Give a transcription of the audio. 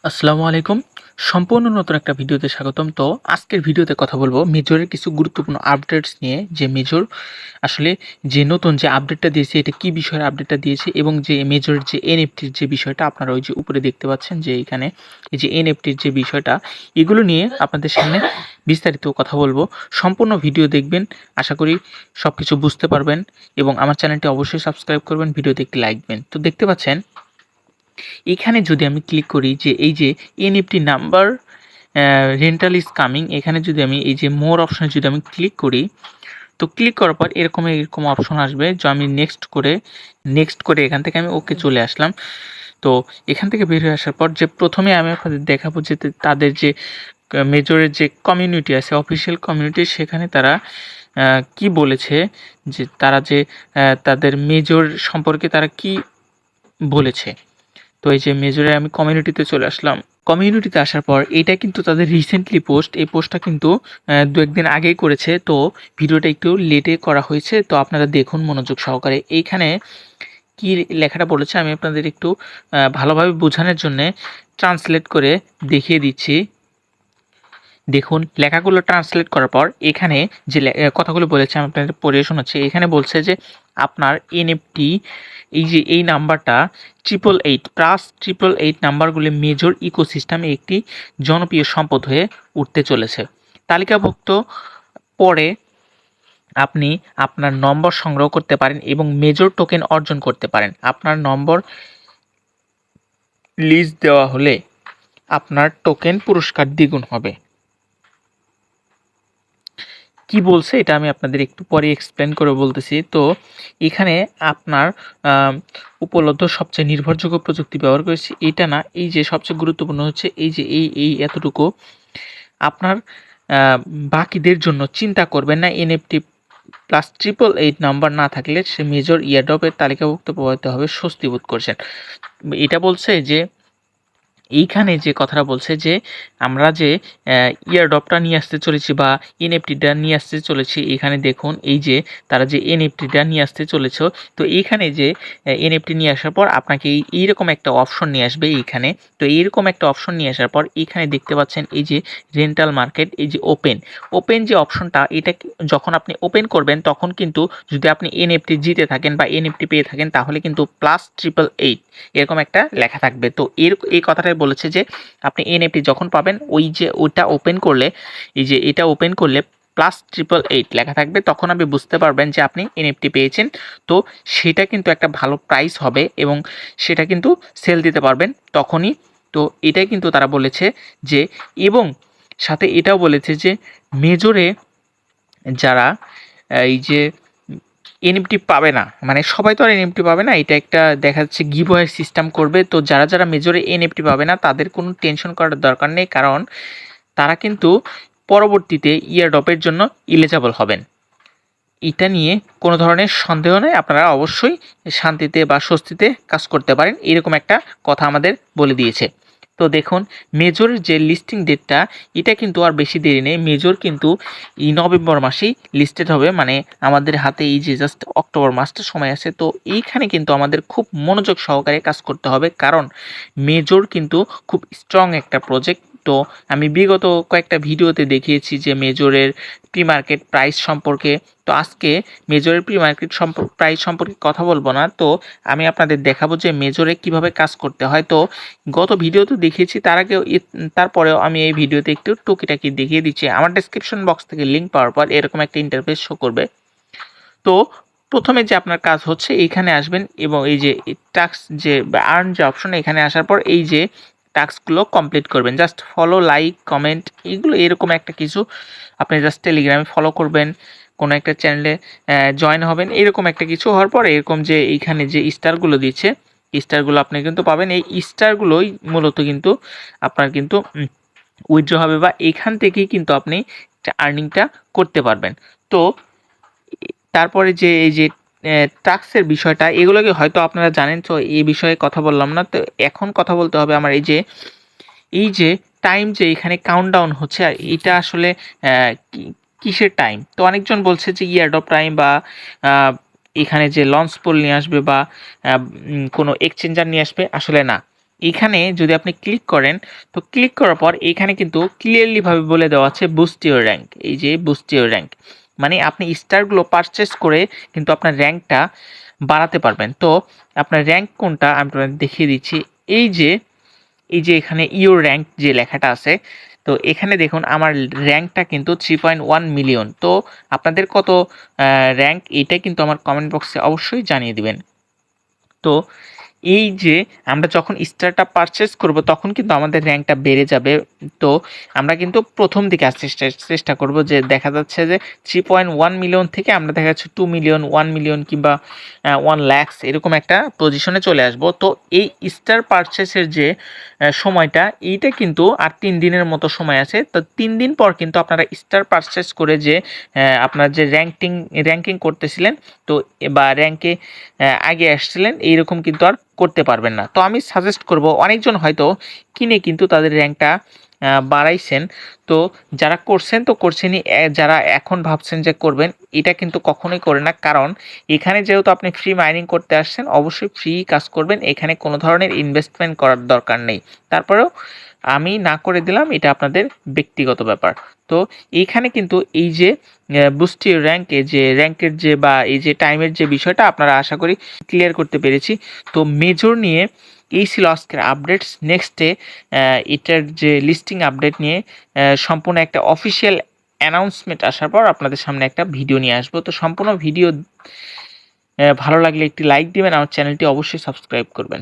আসসালামু আলাইকুম। সম্পূর্ণ নতুন একটা ভিডিওতে স্বাগতম। তো আজকের ভিডিওতে কথা বলবো মেজরের কিছু গুরুত্বপূর্ণ আপডেটস নিয়ে, যে মেজর আসলে যে নতুন যে আপডেটটা দিয়েছে এটা কি বিষয়ের আপডেটটা দিয়েছে, এবং যে মেজরের যে এনএফটির যে বিষয়টা আপনারা ওই যে উপরে দেখতে পাচ্ছেন যে এখানে এই যে এনএফটির যে বিষয়টা, এগুলো নিয়ে আপনাদের সামনে বিস্তারিত কথা বলবো। সম্পূর্ণ ভিডিও দেখবেন, আশা করি সব কিছু বুঝতে পারবেন, এবং আমার চ্যানেলটি অবশ্যই সাবস্ক্রাইব করবেন, ভিডিওতে একটি লাইক দিবেন। তো দেখতে পাচ্ছেন এখানে যদি আমি ক্লিক করি যে এই যে NFT number rental is coming, এখানে যদি আমি এই যে মোর অপশনে যদি আমি ক্লিক করি, তো ক্লিক করার পর এরকম অপশন আসবে, যে আমি নেক্সট করে এখান থেকে আমি ওকে চলে আসলাম। তো এখান থেকে বের হয়ে আসার পর যে প্রথমে আমি আপনাদের দেখাবো যে তাদের যে মেজরের যে কমিউনিটি আছে, অফিসিয়াল কমিউনিটি, সেখানে তারা কি বলেছে, যে তারা যে তাদের মেজর সম্পর্কে তারা কি বলেছে। তো এই যে মেজরে আমি কমিউনিটিতে চলে আসলাম। কমিউনিটিতে আসার পর এটা কিন্তু তাদের রিসেন্টলি পোস্ট, এই পোস্টটা কিন্তু দু একদিন আগেই করেছে, তো ভিডিওটা একটু লেটে করা হয়েছে। তো আপনারা দেখুন মনোযোগ সহকারে। এইখানে কি লেখাটা বলেছে আমি আপনাদের একটু ভালোভাবে বোঝানোর জন্যে ট্রান্সলেট করে দেখিয়ে দিচ্ছি। দেখুন লেখাগুলো ট্রান্সলেট করার পর এখানে যে কথাগুলো বলেছে আমি আপনাদের পড়ে শোনাচ্ছি। এখানে বলছে যে আপনার এনএফটি এই যে এই নাম্বারটা 888+888 নাম্বারগুলি মেজর ইকোসিস্টেমে একটি জনপ্রিয় সম্পদ হয়ে উঠতে চলেছে। তালিকাভুক্ত পরে আপনি আপনার নম্বর সংগ্রহ করতে পারেন এবং মেজর টোকেন অর্জন করতে পারেন। আপনার নম্বর লিস্ট দেওয়া হলে আপনার টোকেন পুরস্কার দ্বিগুণ হবে। কি বলছে এটা আমি আপনাদের একটু পরে এক্সপ্লেন করে বলতেছি। তো এখানে আপনার উপলব্ধ সবচেয়ে নির্ভরযোগ্য প্রযুক্তি ব্যবহার করেছি এটা না, এই যে সবচেয়ে গুরুত্বপূর্ণ হচ্ছে এই যে এই এতটুকু আপনার বাকিদের জন্য চিন্তা করবেন না। এনএফটি +888 নাম্বার না থাকলে সে মেজর ইয়ারড্রপের তালিকাভুক্ত প্রভাবিত হবে, স্বস্তি বোধ করছেন। এটা বলছে যে এইখানে যে কথাটা বলছে যে আমরা যে ইয়ারড্রপটা নিয়ে আসতে চলেছি বা এনএফটিটা নিয়ে আসতে চলেছি, এখানে দেখুন এই যে তারা যে এনএফটিটা নিয়ে আসতে চলেছ, তো এইখানে যে এনএফটি নিয়ে আসার পর আপনাকে এইরকম একটা অপশন নিয়ে আসবে এইখানে। তো এইরকম একটা অপশন নিয়ে আসার পর এখানে দেখতে পাচ্ছেন এই যে রেন্টাল মার্কেট, এই যে ওপেন যে অপশনটা, এটা যখন আপনি ওপেন করবেন তখন কিন্তু যদি আপনি এনএফটি জিতে থাকেন বা এনএফটি পেয়ে থাকেন তাহলে কিন্তু +888 এরকম একটা লেখা থাকবে। তো এই কথাটাই বলেছে যে আপনি এনএফটি যখন পাবেন ওই যে ওইটা ওপেন করলে, এই যে এটা ওপেন করলে +888 লেখা থাকবে, তখন আপনি বুঝতে পারবেন যে আপনি এনএফটি পেয়েছেন। তো সেটা কিন্তু একটা ভালো প্রাইস হবে এবং সেটা কিন্তু সেল দিতে পারবেন তখনই। তো এটাই কিন্তু তারা বলেছে যে, এবং সাথে এটাও বলেছে যে মেজরে যারা এই যে এনএফটি পাবে না, মানে সবাই তো আর এনএফটি পাবে না, এটা একটা দেখা যাচ্ছে গিভওয়ে সিস্টেম করবে। তো যারা মেজরে এনএফটি পাবে না তাদের কোনো টেনশন করার দরকার নেই, কারণ তারা কিন্তু পরবর্তীতে ইয়ারড্রপের জন্য এলিজিবল হবেন। এটা নিয়ে কোনো ধরনের সন্দেহ নেই, আপনারা অবশ্যই শান্তিতে বা স্বস্তিতে কাজ করতে পারেন, এরকম একটা কথা আমাদের বলে দিয়েছে। তো দেখুন মেজরের যে লিস্টিং ডেটটা, এটা কিন্তু আর বেশি দেরি নেই। মেজর কিন্তু এই নভেম্বর মাসেই লিস্টেড হবে, মানে আমাদের হাতে এই যে জাস্ট অক্টোবর মাসটা সময় আছে। তো এইখানে কিন্তু আমাদের খুব মনোযোগ সহকারে কাজ করতে হবে, কারণ মেজর কিন্তু খুব স্ট্রং একটা প্রজেক্ট। তো আমি বিগত কয়েকটা ভিডিওতে দেখিয়েছি যে মেজরের প্রি মার্কেট প্রাইস সম্পর্কে। তো আজকে মেজরের প্রি মার্কেট প্রাইস সম্পর্কে কথা বলবো না, তো আমি আপনাদের দেখাবো যে মেজরে কিভাবে কাজ করতে হয়। তো গত ভিডিওতে দেখিয়েছি, তারপরেও আমি এই ভিডিওতে একটু টুকিটাকি দেখিয়ে দিচ্ছি। আমার ডেসক্রিপশন বক্স থেকে লিঙ্ক পাওয়ার পর এরকম একটা ইন্টারফেস শো করবে। তো প্রথমে যে আপনার কাজ হচ্ছে এইখানে আসবেন এবং এই যে টাস্ক যে আর্ন যে অপশন, এখানে আসার পর এই যে টাস্কগুলো কমপ্লিট করবেন। জাস্ট ফলো, লাইক, কমেন্ট, এগুলো এরকম একটা কিছু আপনি জাস্ট টেলিগ্রামে ফলো করবেন, কোনো একটা চ্যানেলে জয়েন হবেন, এরকম একটা কিছু হওয়ার পর এরকম যে এইখানে যে স্টারগুলো দিচ্ছে, স্টারগুলো আপনি কিন্তু পাবেন। এই স্টারগুলোই মূলত কিন্তু আপনার কিন্তু উইথড্র হবে বা এখান থেকেই কিন্তু আপনি আর্নিংটা করতে পারবেন। তো তারপরে যে এই যে টাস্কের বিষয়টা, এগুলোকে হয়তো আপনারা জানেন, তো এই বিষয়ে কথা বললাম না। তো এখন কথা বলতে হবে আমার এই যে টাইম যে এখানে কাউন্টডাউন হচ্ছে, আর এটা আসলে কিসের টাইম। তো অনেকজন বলছে যে ইয়ারড্রপ টাইম বা এখানে যে লঞ্চ পোল নিয়ে আসবে বা কোনো এক্সচেঞ্জার নিয়ে আসবে, আসলে না। এখানে যদি আপনি ক্লিক করেন, তো ক্লিক করার পর এখানে কিন্তু ক্লিয়ারলিভাবে বলে দেওয়া আছে বুস্ট ইউর র্যাঙ্ক। এই যে বুস্ট ইউর র্যাঙ্ক মানে আপনি স্টারগুলো পারচেস করে কিন্তু আপনার র্যাঙ্কটা বাড়াতে পারবেন। তো আপনার র্যাঙ্ক কোনটা আমি আপনাদের দেখিয়ে দিচ্ছি। এই যে এখানে ইউর র্যাঙ্ক যে লেখাটা আছে, তো এখানে দেখুন আমার র্যাঙ্কটা কিন্তু 3.1 মিলিয়ন। তো আপনাদের কত র্যাঙ্ক এইটা কিন্তু আমার কমেন্ট বক্সে অবশ্যই জানিয়ে দিবেন। তো এই যে আমরা যখন স্টারটা পারচেস করব তখন কিন্তু আমাদের র্যাঙ্কটা বেড়ে যাবে। তো আমরা কিন্তু প্রথম দিকে আসতে চেষ্টা করব, যে দেখা যাচ্ছে যে 3.1 মিলিয়ন থেকে আমরা দেখা যাচ্ছে 2 মিলিয়ন, 1 মিলিয়ন কিংবা 1 লাখস এরকম একটা পজিশনে চলে আসব। তো এই স্টার পারচেসের যে সময়টা, এইটা কিন্তু আর 3 দিনের মতো সময় আছে। তো 3 দিন পর কিন্তু আপনারা স্টার পারচেস করে যে আপনার যে র্যাঙ্কিং করতেছিলেন, তো বা র্যাঙ্কে আগে আসছিলেন, এইরকম কিন্তু আর করতে পারবেন না। তো আমি সাজেস্ট করব, অনেকজন হয়তো কিনে কিন্তু তাদের র্যাঙ্কটা বাড়াইছেন। তো যারা করছেন তো করছেনই, যারা এখন ভাবছেন যে করবেন, এটা কিন্তু কখনোই করে না। কারণ এখানে যেহেতু আপনি ফ্রি মাইনিং করতে আসছেন, অবশ্যই ফ্রি কাজ করবেন, এখানে কোনো ধরনের ইনভেস্টমেন্ট করার দরকার নেই। তারপরেও আমি না করে দিলাম, এটা আপনাদের ব্যক্তিগত ব্যাপার। তো এইখানে কিন্তু এই যে বুস্ট ইউর র্যাঙ্কে যে র্যাঙ্কের যে বা এই যে টাইমের যে বিষয়টা আপনারা আশা করি ক্লিয়ার করতে পেরেছি। তো মেজর নিয়ে এই ছিল আজকের আপডেটস। নেক্সটে এটার যে লিস্টিং আপডেট নিয়ে সম্পূর্ণ একটা অফিসিয়াল অ্যানাউন্সমেন্ট আসার পর আপনাদের সামনে একটা ভিডিও নিয়ে আসবো। তো সম্পূর্ণ ভিডিও ভালো লাগলে একটি লাইক দিবেন, আমার চ্যানেলটি অবশ্যই সাবস্ক্রাইব করবেন।